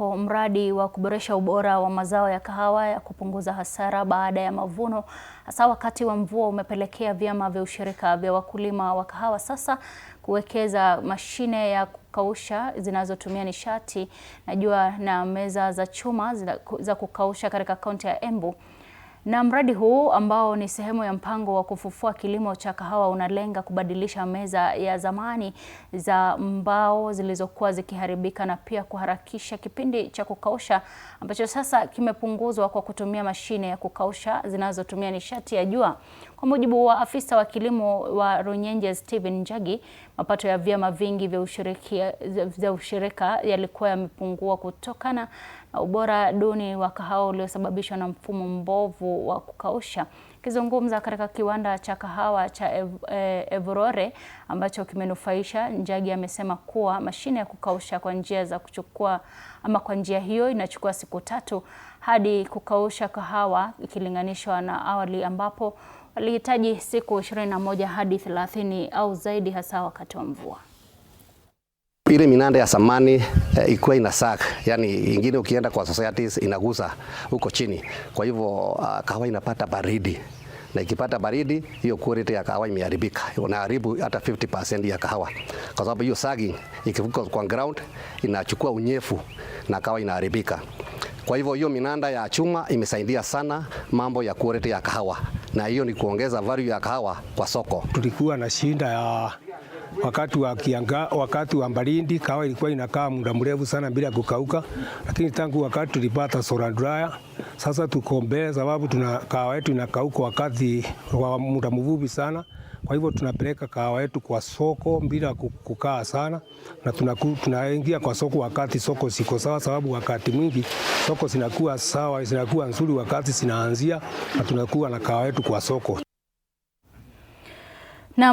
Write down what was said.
Mradi wa kuboresha ubora wa mazao ya kahawa ya kupunguza hasara baada ya mavuno hasa wakati wa mvua umepelekea vyama vya ushirika vya wakulima wa kahawa sasa kuwekeza mashine ya kukausha zinazotumia nishati na jua na meza za chuma za kukausha katika kaunti ya Embu. Na mradi huu ambao ni sehemu ya mpango wa kufufua kilimo cha kahawa unalenga kubadilisha meza ya zamani za mbao zilizokuwa zikiharibika na pia kuharakisha kipindi cha kukausha ambacho sasa kimepunguzwa kwa kutumia mashine ya kukausha zinazotumia nishati ya jua. Kwa mujibu wa afisa wa kilimo wa Runyenjes Stephen Njagi, mapato ya vyama vingi vya ushirika yalikuwa yamepungua kutokana na ubora duni wa kahawa uliosababishwa na mfumo mbovu wa kukausha. Akizungumza katika kiwanda cha kahawa cha Evurore ambacho kimenufaisha, Njagi amesema kuwa mashine ya kukausha kwa njia hiyo inachukua siku 3 hadi kukausha kahawa ikilinganishwa na awali ambapo walihitaji siku 21 hadi 30 au zaidi hasa wakati wa mvua. Ile minanda ya samani ikuwa inasak, yani ingine ukienda kwa societies inagusa huko chini. Kwa hivyo kahawa inapata baridi. Na ikipata baridi, hiyo quality ya kahawa imeharibika. Inaharibu hata 50% ya kahawa. Kwa sababu hiyo sagging ikivuka kwa ground inachukua unyevu na kahawa inaharibika. Kwa hivyo hiyo minanda ya chuma imesaidia sana mambo ya quality ya kahawa. Na hiyo ni kuongeza value ya kahawa kwa soko. Tulikuwa na shinda ya wakati wa baridi kahawa ilikuwa inakaa muda mrefu sana bila kukauka, lakini tangu wakati tulipata solar dryer sasa tuko mbele, sababu kahawa yetu inakauka wakati wa muda mfupi sana. Kwa hivyo tunapeleka kahawa yetu kwa soko bila kukaa sana, na tunaingia kwa soko wakati soko siko sawa, sababu wakati mwingi soko zinakuwa sawa, zinakuwa nzuri wakati zinaanzia, na tunakuwa na kahawa yetu kwa soko. Na